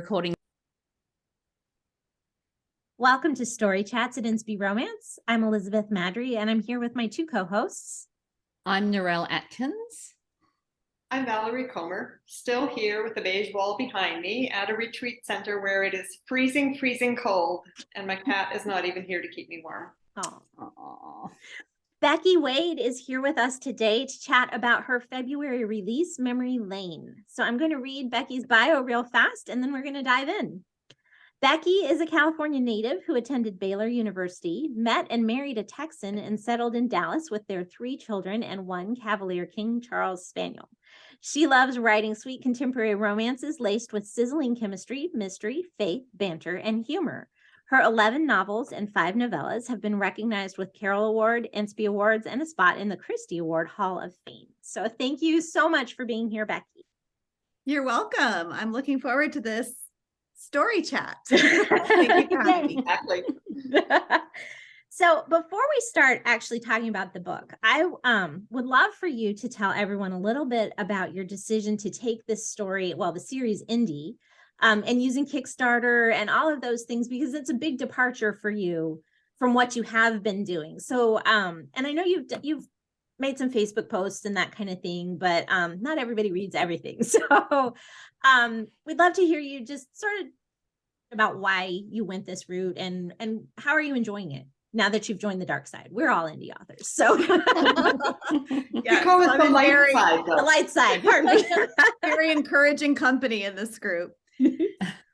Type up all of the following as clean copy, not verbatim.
recording. Welcome to Story Chats at Inspy Romance. I'm Elizabeth Madry, and I'm here with my two co-hosts. I'm Narelle Atkins. I'm Valerie Comer, still here with the beige wall behind me at a retreat center where it is freezing, freezing cold, and my cat is not even here to keep me warm. Aww. Becky Wade is here with us today to chat about her February release, Memory Lane. So I'm going to read Becky's bio real fast, and then we're going to dive in. Becky is a California native who attended Baylor University, met and married a Texan, and settled in Dallas with their 3 children and 1 Cavalier King Charles Spaniel. She loves writing sweet contemporary romances laced with sizzling chemistry, mystery, faith, banter, and humor. Her 11 novels and 5 novellas have been recognized with Carol Award, Inspy Awards, and a spot in the Christie Award Hall of Fame. So thank you so much for being here, Becky. You're welcome. I'm looking forward to this story chat. Thank you for having me. Exactly. So before we start actually talking about the book, I would love for you to tell everyone a little bit about your decision to take this story, well, the series indie, and using Kickstarter and all of those things, because it's a big departure for you from what you have been doing. So, and I know you've made some Facebook posts and that kind of thing, but not everybody reads everything. So we'd love to hear you just sort of about why you went this route and how are you enjoying it now that you've joined the dark side. We're all indie authors. So Yeah, call it the light side, though. The light side, pardon me. Very encouraging company in this group.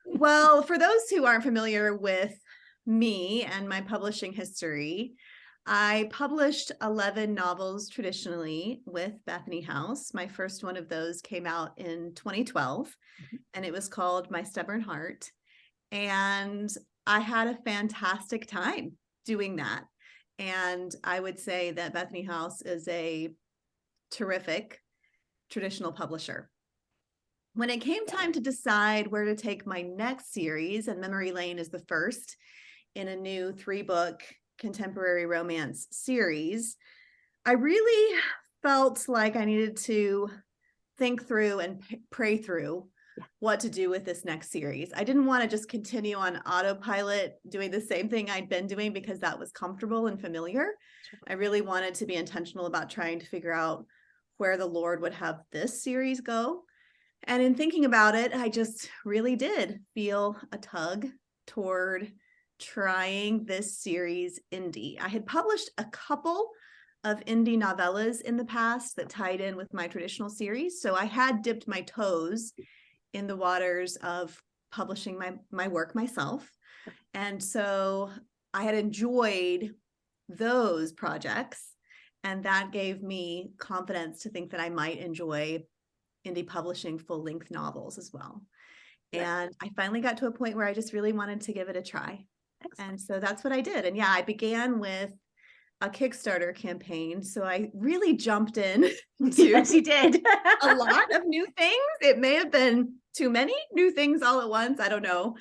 Well, for those who aren't familiar with me and my publishing history, I published 11 novels traditionally with Bethany House. My first one of those came out in 2012, and it was called My Stubborn Heart. And I had a fantastic time doing that. And I would say that Bethany House is a terrific traditional publisher. When it came time to decide where to take my next series, and Memory Lane is the first in a new 3-book contemporary romance series, I really felt like I needed to think through and pray through what to do with this next series. I didn't want to just continue on autopilot doing the same thing I'd been doing because that was comfortable and familiar. I really wanted to be intentional about trying to figure out where the Lord would have this series go. And in thinking about it, I just really did feel a tug toward trying this series indie. I had published a couple of indie novellas in the past that tied in with my traditional series. So I had dipped my toes in the waters of publishing my work myself. And so I had enjoyed those projects, and that gave me confidence to think that I might enjoy indie publishing full-length novels as well. And I finally got to a point where I just really wanted to give it a try. Excellent. And so that's what I did. And yeah, I began with a Kickstarter campaign. So I really jumped in to Yes, you did. a lot of new things. It may have been too many new things all at once. I don't know.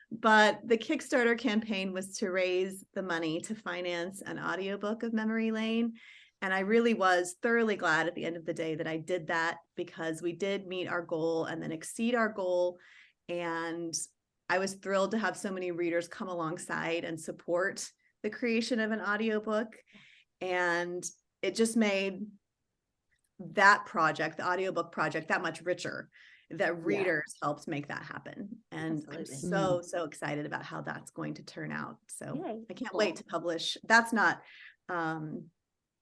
But the Kickstarter campaign was to raise the money to finance an audiobook of Memory Lane. And I really was thoroughly glad at the end of the day that I did that, because we did meet our goal and then exceed our goal. And I was thrilled to have so many readers come alongside and support the creation of an audiobook. And it just made that project, the audiobook project, that much richer, that readers helped make that happen. And Absolutely. I'm so excited about how that's going to turn out. So Yay. I can't wait to publish. That's not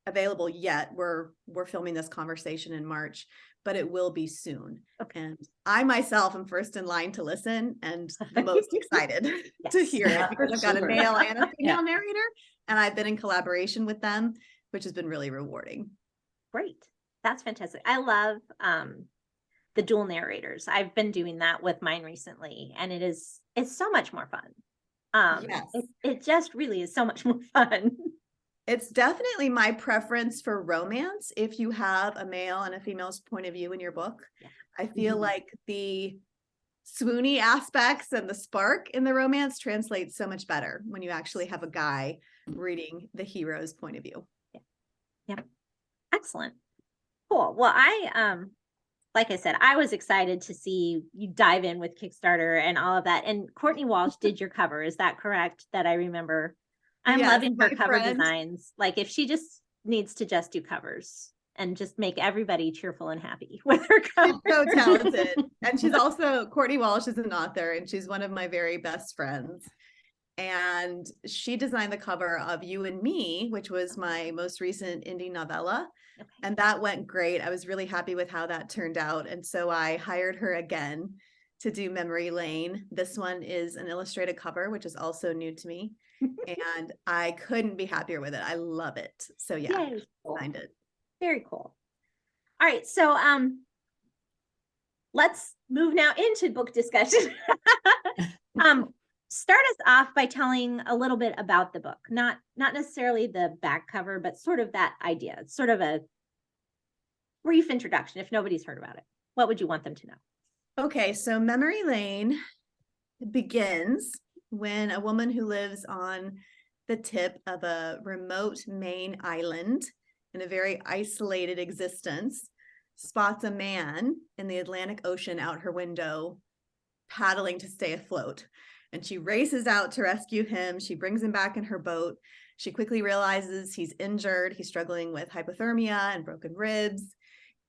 available yet. We're filming this conversation in March, but it will be soon. Okay. And I myself am first in line to listen and the most excited to hear it, because I've got a male and a female narrator, and I've been in collaboration with them, which has been really rewarding. Great. That's fantastic. I love the dual narrators. I've been doing that with mine recently, and it's so much more fun. Yes. It just really is so much more fun. It's definitely my preference for romance if you have a male and a female's point of view in your book. Yeah. I feel like the swoony aspects and the spark in the romance translates so much better when you actually have a guy reading the hero's point of view. Yeah. Excellent. Cool. Well, I like I said, I was excited to see you dive in with Kickstarter and all of that. And Courtney Walsh did your cover. Is that correct? That I remember. I'm Yes, loving her my cover friend. designs. Like if she just needs to just do covers and just make everybody cheerful and happy with her She's covers. so talented. And she's also, Courtney Walsh is an author, and she's one of my very best friends. And she designed the cover of You and Me, which was my most recent indie novella. Okay. And that went great. I was really happy with how that turned out. And so I hired her again to do Memory Lane. This one is an illustrated cover, which is also new to me. And I couldn't be happier with it. I love it. So yeah, Yay. designed it. Very cool. All right. So let's move now into book discussion. Start us off by telling a little bit about the book, not necessarily the back cover, but sort of that idea. It's sort of a brief introduction if nobody's heard about it. What would you want them to know? Okay, so Memory Lane begins when a woman who lives on the tip of a remote Maine island in a very isolated existence spots a man in the Atlantic Ocean out her window paddling to stay afloat. And she races out to rescue him. She brings him back in her boat. She quickly realizes he's injured. He's struggling with hypothermia and broken ribs.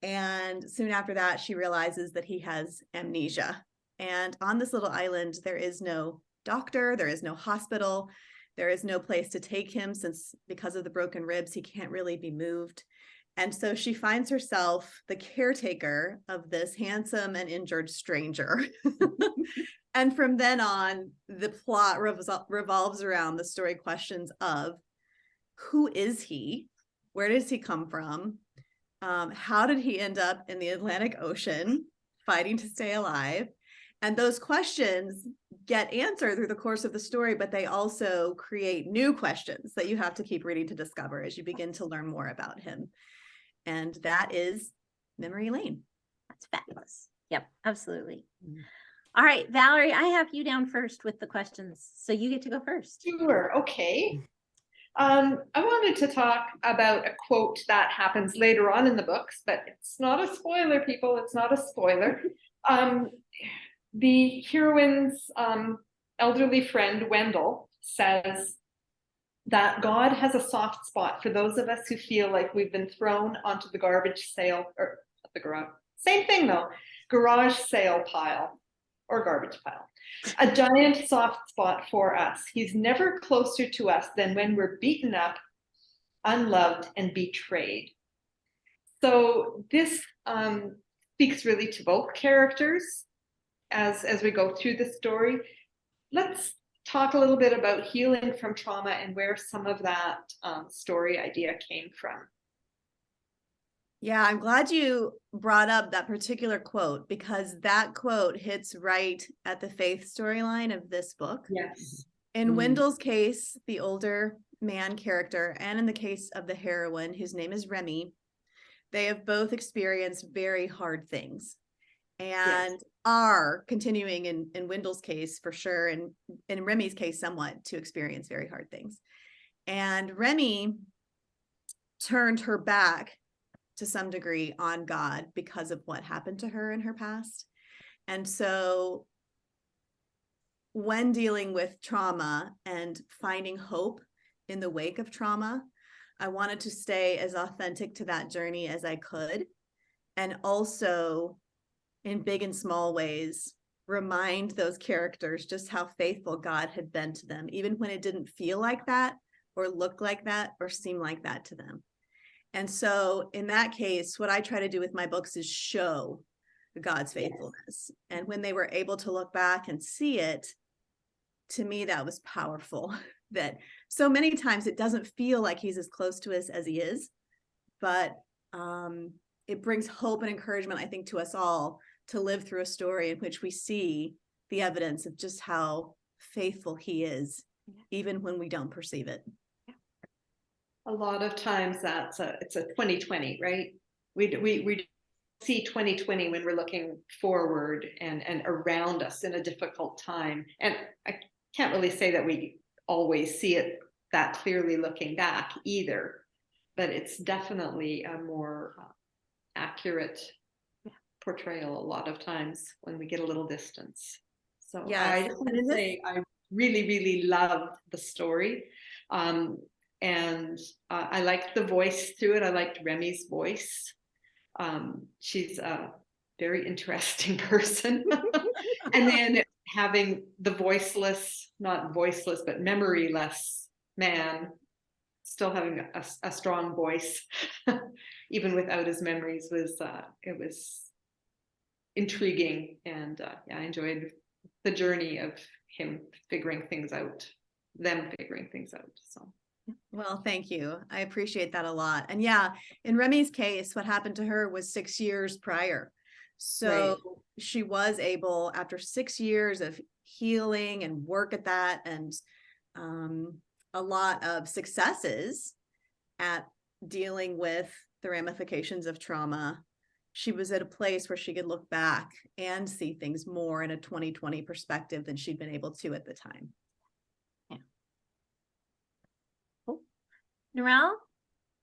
And soon after that, she realizes that he has amnesia. And on this little island, there is no doctor, there is no hospital, there is no place to take him since because of the broken ribs, he can't really be moved. And so she finds herself the caretaker of this handsome and injured stranger. And from then on, the plot revolves around the story questions of who is he? Where does he come from? How did he end up in the Atlantic Ocean fighting to stay alive? And those questions get answered through the course of the story, but they also create new questions that you have to keep reading to discover as you begin to learn more about him. And that is Memory Lane. That's fabulous. Yep, absolutely. All right, Valerie, I have you down first with the questions, so you get to go first. Sure, okay. I wanted to talk about a quote that happens later on in the books, but it's not a spoiler, people. It's not a spoiler. The heroine's elderly friend, Wendell, says that God has a soft spot for those of us who feel like we've been thrown onto the garbage sale, or the garage. Same thing though, garage sale pile or garbage pile. A giant soft spot for us. He's never closer to us than when we're beaten up, unloved, and betrayed. So this speaks really to both characters as we go through the story. Let's talk a little bit about healing from trauma and where some of that story idea came from. Yeah, I'm glad you brought up that particular quote because that quote hits right at the faith storyline of this book. Yes. In Wendell's case, the older man character, and in the case of the heroine, whose name is Remy, they have both experienced very hard things and are continuing in Wendell's case for sure, and in Remy's case somewhat, to experience very hard things. And Remy turned her back to some degree on God because of what happened to her in her past. And so when dealing with trauma and finding hope in the wake of trauma, I wanted to stay as authentic to that journey as I could. And also in big and small ways, remind those characters just how faithful God had been to them, even when it didn't feel like that or look like that or seem like that to them. And so in that case, what I try to do with my books is show God's faithfulness. Yes. And when they were able to look back and see it, to me, that was powerful. That so many times it doesn't feel like he's as close to us as he is, but it brings hope and encouragement, I think, to us all to live through a story in which we see the evidence of just how faithful he is, even when we don't perceive it. A lot of times it's a 2020, right? We see 2020 when we're looking forward and around us in a difficult time. And I can't really say that we always see it that clearly looking back either, but it's definitely a more accurate portrayal a lot of times when we get a little distance. So Yes, I just want and in to this- say I really loved the story. And I liked the voice through it. I liked Remy's voice. She's a very interesting person. And then having the voiceless, not voiceless, but memoryless man still having a strong voice, even without his memories, was it was intriguing. And yeah, I enjoyed the journey of him figuring things out, them figuring things out. So. Well, thank you. I appreciate that a lot. And yeah, in Remy's case, what happened to her was 6 years prior. So she was able, after 6 years of healing and work at that, and a lot of successes at dealing with the ramifications of trauma, she was at a place where she could look back and see things more in a 2020 perspective than she'd been able to at the time. Narelle?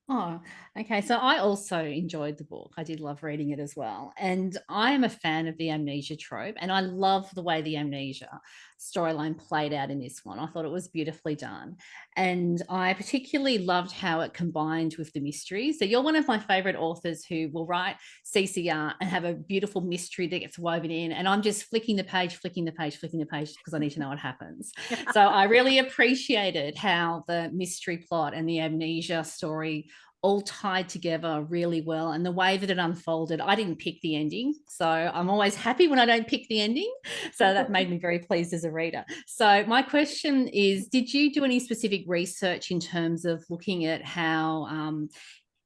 Oh, okay. So I also enjoyed the book. I did love reading it as well. And I'm a fan of the amnesia trope. And I love the way the amnesia storyline played out in this one. I thought it was beautifully done. And I particularly loved how it combined with the mystery. So you're one of my favorite authors who will write CCR and have a beautiful mystery that gets woven in. And I'm just flicking the page because I need to know what happens. So I really appreciated how the mystery plot and the amnesia story all tied together really well, and the way that it unfolded. I didn't pick the ending, so I'm always happy when I don't pick the ending, so that made me very pleased as a reader. So my question is, did you do any specific research in terms of looking at how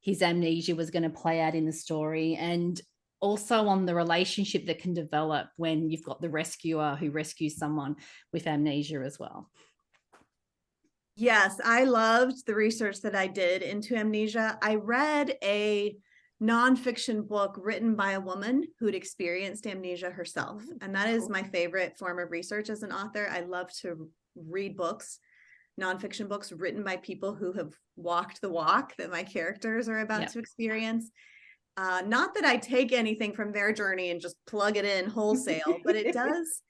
his amnesia was going to play out in the story, and also on the relationship that can develop when you've got the rescuer who rescues someone with amnesia as well? Yes, I loved the research that I did into amnesia. I read a nonfiction book written by a woman who'd experienced amnesia herself. And that is my favorite form of research as an author. I love to read books, nonfiction books written by people who have walked the walk that my characters are about to experience. Not that I take anything from their journey and just plug it in wholesale, but it does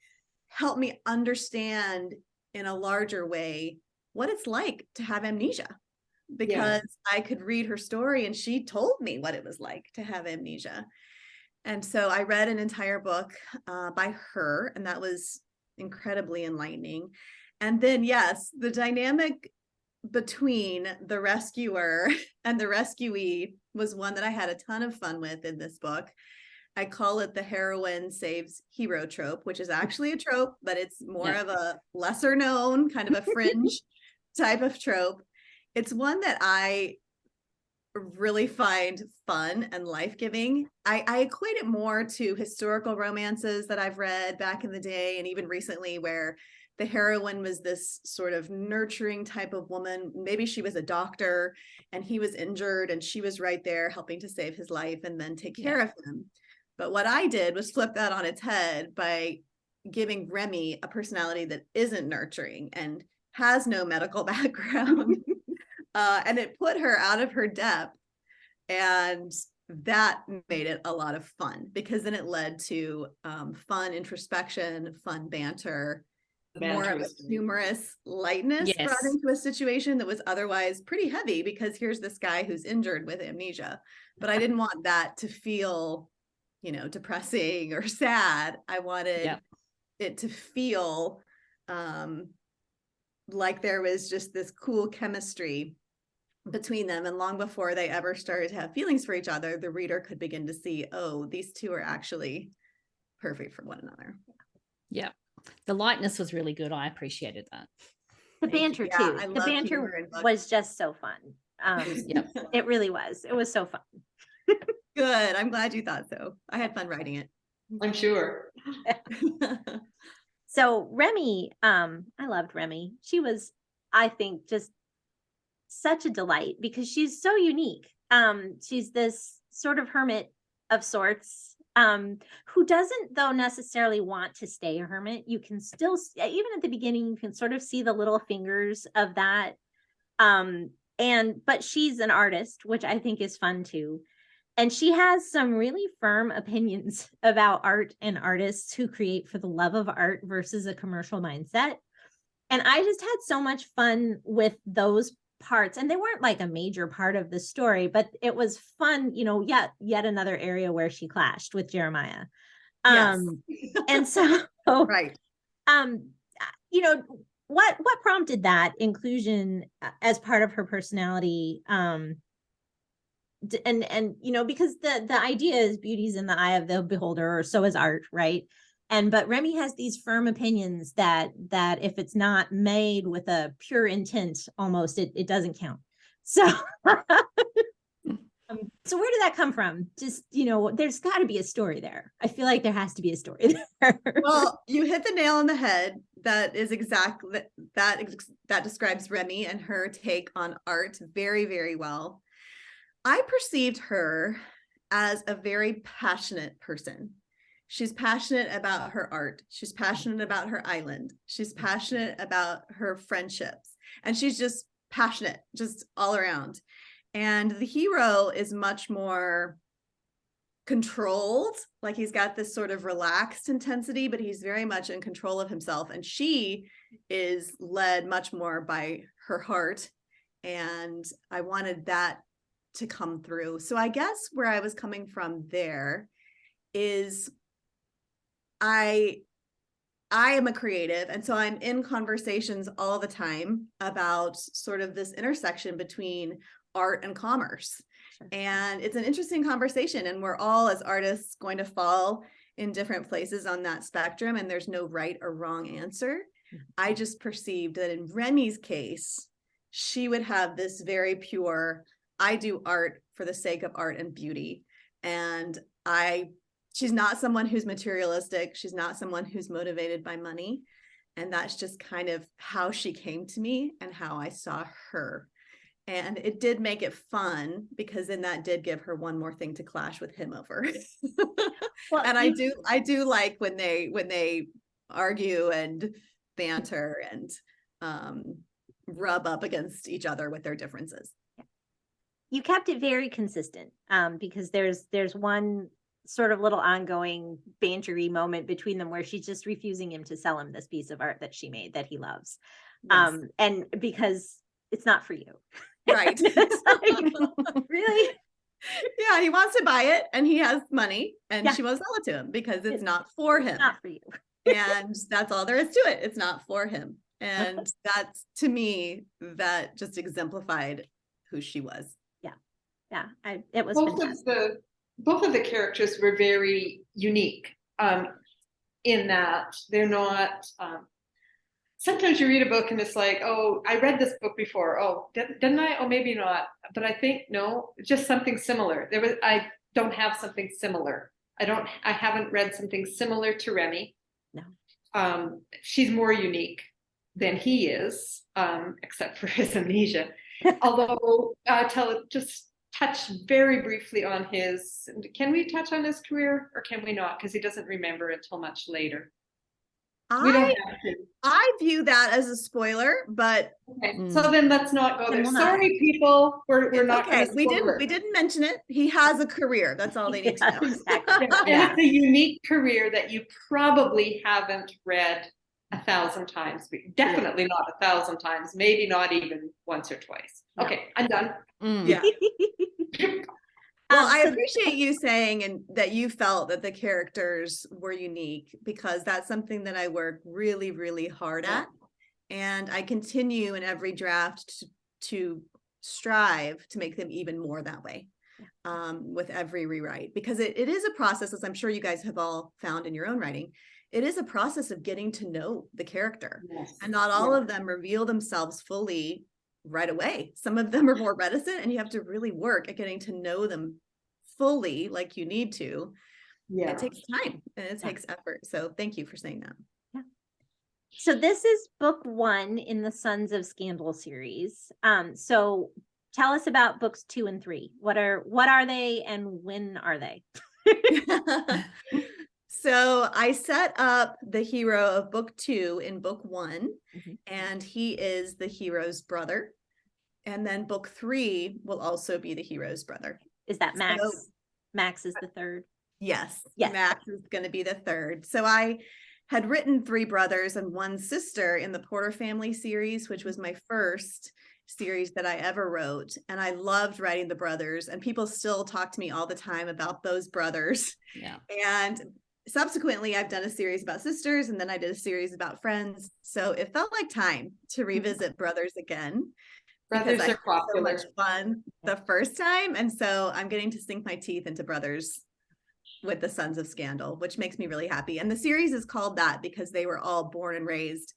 help me understand in a larger way what it's like to have amnesia, because I could read her story and she told me what it was like to have amnesia. And so I read an entire book by her, and that was incredibly enlightening. And then, yes, the dynamic between the rescuer and the rescuee was one that I had a ton of fun with in this book. I call it the heroine saves hero trope, which is actually a trope, but it's more of a lesser known, kind of a fringe type of trope. It's one that I really find fun and life-giving. I equate it more to historical romances that I've read back in the day, and even recently, where the heroine was this sort of nurturing type of woman. Maybe she was a doctor and he was injured and she was right there helping to save his life and then take care of him. But what I did was flip that on its head by giving Remy a personality that isn't nurturing and has no medical background. And it put her out of her depth. And that made it a lot of fun, because then it led to fun introspection, fun banter, more of a humorous lightness brought into a situation that was otherwise pretty heavy, because here's this guy who's injured with amnesia. But I didn't want that to feel, you know, depressing or sad. I wanted it to feel like there was just this cool chemistry between them. And long before they ever started to have feelings for each other, the reader could begin to see, oh, these two are actually perfect for one another. Yeah. The lightness was really good. I appreciated that. The banter too. I The love banter was just so fun. It really was. It was so fun. Good. I'm glad you thought so. I had fun writing it. I'm sure. So Remy, I loved Remy. She was, I think, just such a delight because she's so unique. She's this sort of hermit of sorts, who doesn't though necessarily want to stay a hermit. You can still, even at the beginning, you can sort of see the little fingers of that. But she's an artist, which I think is fun too. And she has some really firm opinions about art and artists who create for the love of art versus a commercial mindset. And I just had so much fun with those parts. And they weren't like a major part of the story, but it was fun, yet another area where she clashed with Jeremiah. Yes. And so Right. What prompted that inclusion as part of her personality? Because the idea is beauty's in the eye of the beholder, or so is art, right? But Remy has these firm opinions that if it's not made with a pure intent, almost it doesn't count. So so where did that come from? Just, there's got to be a story there. I feel like there has to be a story there. Well, you hit the nail on the head. That is exactly that describes Remy and her take on art very, very well. I perceived her as a very passionate person. She's passionate about her art. She's passionate about her island. She's passionate about her friendships. And she's just passionate, just all around. And the hero is much more controlled, like he's got this sort of relaxed intensity, but he's very much in control of himself. And she is led much more by her heart. And I wanted that to come through. So I guess where I was coming from there is I am a creative, and so I'm in conversations all the time about sort of this intersection between art and commerce. Sure. And it's an interesting conversation, and we're all as artists going to fall in different places on that spectrum, and there's no right or wrong answer. I just perceived that in Remy's case, she would have this very pure, I do art for the sake of art and beauty. And she's not someone who's materialistic. She's not someone who's motivated by money. And that's just kind of how she came to me and how I saw her. And it did make it fun, because then that did give her one more thing to clash with him over. Well, and I do like when they argue and banter and rub up against each other with their differences. You kept it very consistent, because there's one sort of little ongoing bantery moment between them where she's just refusing him to sell him this piece of art that she made that he loves. Yes. And because it's not for you. Right. Like, really? Yeah, he wants to buy it and he has money, and she won't sell it to him because it's not for him. Not for you. And that's all there is to it. It's not for him. And that's, to me, that just exemplified who she was. Yeah. It was both of the characters were very unique, in that they're not, sometimes you read a book and it's like, oh, I read this book before. Oh, didn't I? Oh, maybe not. But I think, no, just something similar. I don't have something similar. I haven't read something similar to Remy. No. She's more unique than he is, except for his amnesia. Although, just touch very briefly on can we touch on his career, or can we not? Because he doesn't remember until much later. We don't have to. I view that as a spoiler, but okay. So then let's not go there. Sorry, people. We're not okay. We didn't mention it. He has a career. That's all they need to know. Exactly. And it's a unique career that you probably haven't read 1,000 times. Definitely not 1,000 times. Maybe not even once or twice. Okay, I'm done. Yeah. Well, I appreciate you saying and that you felt that the characters were unique, because that's something that I work really, really hard at. And I continue in every draft to strive to make them even more that way, with every rewrite, because it is a process, as I'm sure you guys have all found in your own writing. It is a process of getting to know the character. Yes. And not all of them reveal themselves fully right away. Some of them are more reticent, and you have to really work at getting to know them fully, like you need to. Yeah. It takes time and it takes effort. So thank you for saying that. Yeah. So this is book 1 in the Sons of Scandal series. So tell us about books 2 and 3. What are they, and when are they? So I set up the hero of book 2 in book 1, and he is the hero's brother. And then book 3 will also be the hero's brother. Is that Max? Max is the third. Yes, Yes. Max is going to be the third. So I had written 3 brothers and 1 sister in the Porter family series, which was my first series that I ever wrote. And I loved writing the brothers, and people still talk to me all the time about those brothers. Yeah. And subsequently, I've done a series about sisters, and then I did a series about friends. So it felt like time to revisit brothers again. Brothers Because I are had so popular. much fun the first time. And so I'm getting to sink my teeth into brothers with the Sons of Scandal, which makes me really happy. And the series is called that because they were all born and raised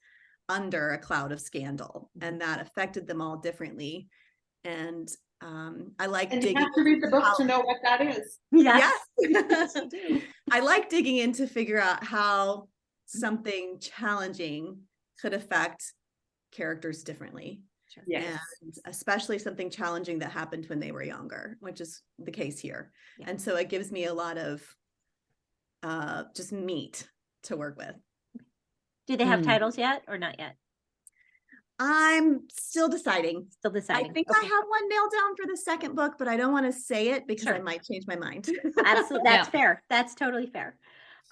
under a cloud of scandal, and that affected them all differently. And I like And you digging have to read the into book how- to know what that is. Yes. Yes. You do. I like digging in to figure out how something challenging could affect characters differently. Yes. And especially something challenging that happened when they were younger, which is the case here. Yeah. And so it gives me a lot of just meat to work with. Do they have Mm. titles yet or not yet? I'm still deciding. Still deciding. I think I have one nailed down for the second book, but I don't want to say it because I Sure. might change my mind. Absolutely. That's Yeah. fair. That's totally fair.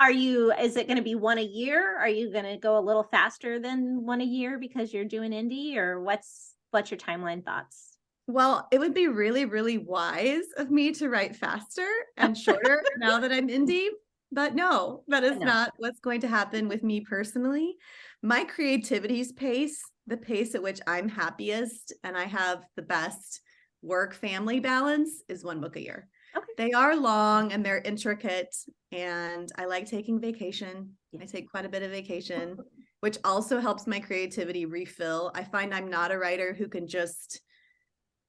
Is it going to be one a year? Are you going to go a little faster than one a year because you're doing indie, or what's your timeline thoughts? Well, it would be really, really wise of me to write faster and shorter now that I'm indie. But no, that is No. not what's going to happen with me personally. My creativity's pace, the pace at which I'm happiest and I have the best work-family balance, is 1 book a year. Okay. They are long and they're intricate, and I like taking vacation. I take quite a bit of vacation, which also helps my creativity refill. I find I'm not a writer who can just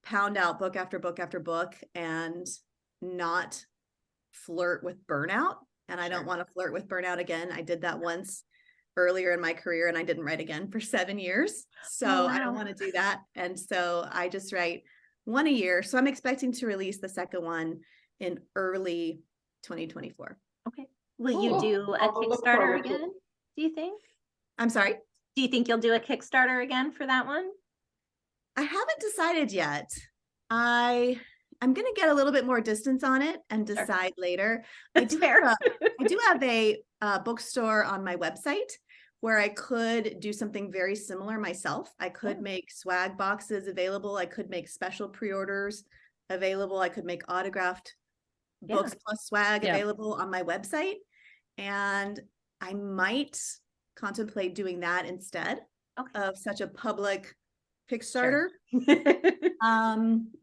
pound out book after book after book and not flirt with burnout. And I don't want to flirt with burnout again. I did that once earlier in my career and I didn't write again for 7 years. So I don't wow. want to do that. And so I just write 1 a year. So I'm expecting to release the second one in early 2024. Okay. Will you Cool. do a I'll look Kickstarter forward to it. again? Do you think? I'm sorry. Do you think you'll do a Kickstarter again for that one? I haven't decided yet. I'm going to get a little bit more distance on it and Sure. decide later. That's fair. I do have a bookstore on my website where I could do something very similar myself. I could Oh. make swag boxes available. I could make special pre-orders available. I could make autographed Yeah. books plus swag Yeah. available on my website. And I might contemplate doing that instead Okay. of such a public Kickstarter.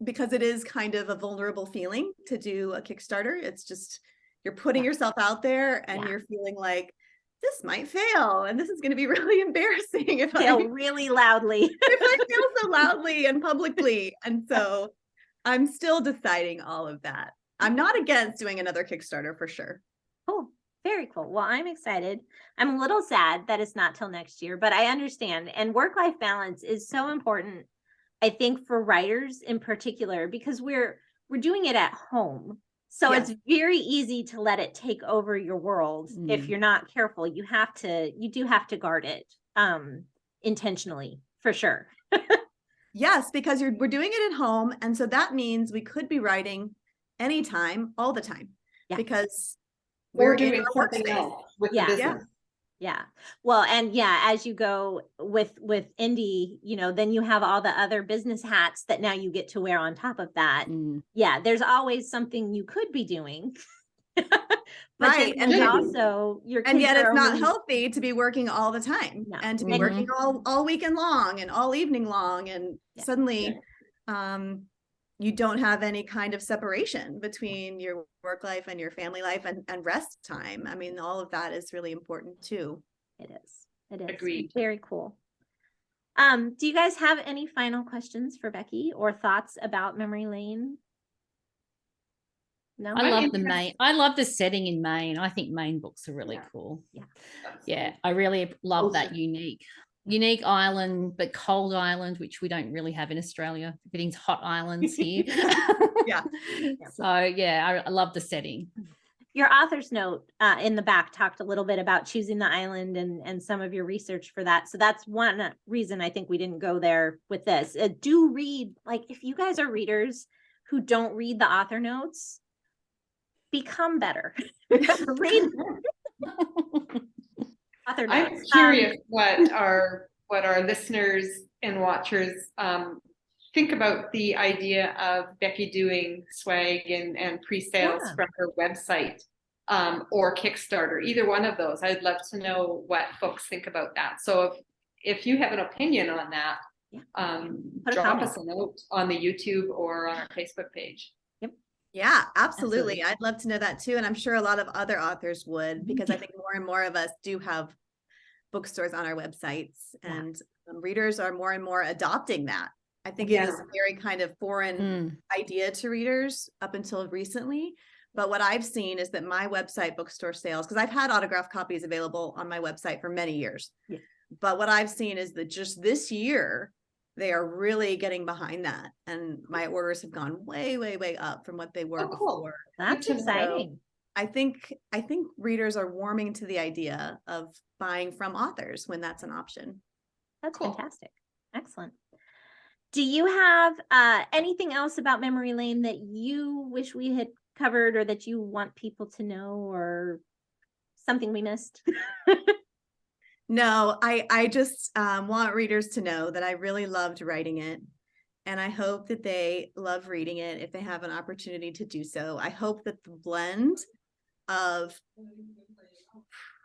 Because it is kind of a vulnerable feeling to do a Kickstarter. It's just, you're putting Yeah. yourself out there and Yeah. you're feeling like this might fail and this is going to be really embarrassing if Fail really loudly. if I fail so loudly and publicly. And so I'm still deciding all of that. I'm not against doing another Kickstarter for sure. Cool. Very cool. Well, I'm excited. I'm a little sad that it's not till next year, but I understand. And work-life balance is so important, I think, for writers in particular, because we're doing it at home. So Yes. it's very easy to let it take over your world if Mm. you're not careful. You do have to guard it intentionally, for sure. Yes, because we're doing it at home. And so that means we could be writing anytime, all the time. Yeah. Because Or we're in doing our something workspace. else with Yeah. the business. Yeah. Well, and yeah, as you go with indie, then you have all the other business hats that now you get to wear on top of that. Mm. Yeah, there's always something you could be doing. But Right, then and also your And kids yet are it's not only- healthy to be working all the time No. and to be Mhm. working all weekend long and all evening long. And Yeah. suddenly you don't have any kind of separation between your work life and your family life and rest time. I mean, all of that is really important too. It is. It is. Agreed. Very cool. Do you guys have any final questions for Becky or thoughts about Memory Lane? No? I love the interested. Maine. I love the setting in Maine. I think Maine books are really Yeah. cool. Yeah. Yeah, I really love that Ocean. unique island, but cold island, which we don't really have in Australia. Getting hot islands here. Yeah. So yeah, I love the setting. Your author's note in the back talked a little bit about choosing the island and some of your research for that. So that's one reason I think we didn't go there with this. Do read, like, if you guys are readers who don't read the author notes, become better. Read author I'm notes. curious what our listeners and watchers think about the idea of Becky doing swag and pre-sales Yeah. from her website or Kickstarter, either one of those. I'd love to know what folks think about that. So if you have an opinion on that, Put a drop comment. us a note on the YouTube or on our Facebook page. Yeah, absolutely. Absolutely. I'd love to know that too. And I'm sure a lot of other authors would, because I think more and more of us do have bookstores on our websites, and readers are more and more adopting that. I think it was a very kind of foreign idea to readers up until recently. But what I've seen is that my website bookstore sales, because I've had autographed copies available on my website for many years. Yeah. But what I've seen is that just this year, they are really getting behind that. And my orders have gone way, way, way up from what they were before. That's Good to know. exciting. I think readers are warming to the idea of buying from authors when that's an option. That's Cool. fantastic. Excellent. Do you have anything else about Memory Lane that you wish we had covered, or that you want people to know, or something we missed? No, I just want readers to know that I really loved writing it. And I hope that they love reading it if they have an opportunity to do so. I hope that the blend of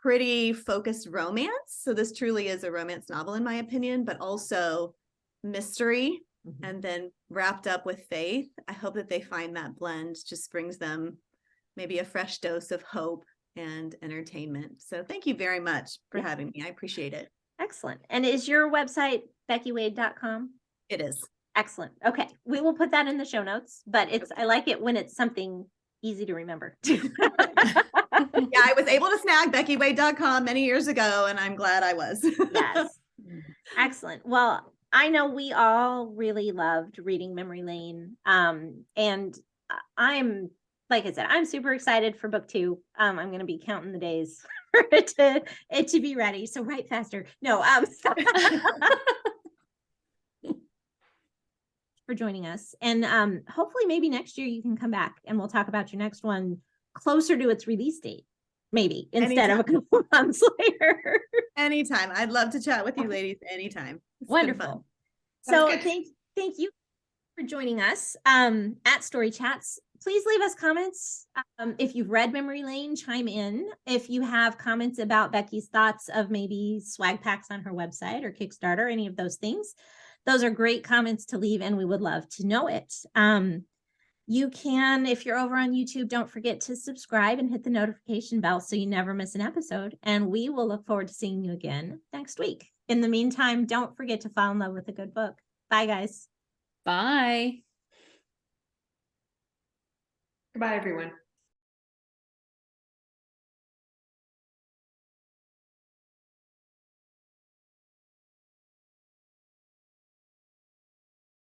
pretty focused romance, so this truly is a romance novel in my opinion, but also mystery, and then wrapped up with faith. I hope that they find that blend just brings them maybe a fresh dose of hope and entertainment. So thank you very much for having me. I appreciate it. Excellent. And is your website beckywade.com? It is. Excellent. Okay. We will put that in the show notes, but I like it when it's something easy to remember. Yeah, I was able to snag beckywade.com many years ago, and I'm glad I was. Yes. Excellent. Well, I know we all really loved reading Memory Lane. And I'm, like I said, I'm super excited for book 2. I'm going to be counting the days for it to be ready. So write faster. No, for joining us. And hopefully maybe next year you can come back and we'll talk about your next one closer to its release date, maybe, instead of a couple months later. Anytime. I'd love to chat with you ladies anytime. It's been fun. Wonderful. So thank you for joining us at Story Chats. Please leave us comments. If you've read Memory Lane, chime in. If you have comments about Becky's thoughts of maybe swag packs on her website or Kickstarter, any of those things, those are great comments to leave, and we would love to know it. You can, if you're over on YouTube, don't forget to subscribe and hit the notification bell so you never miss an episode. And we will look forward to seeing you again next week. In the meantime, don't forget to fall in love with a good book. Bye, guys. Bye. Goodbye, everyone.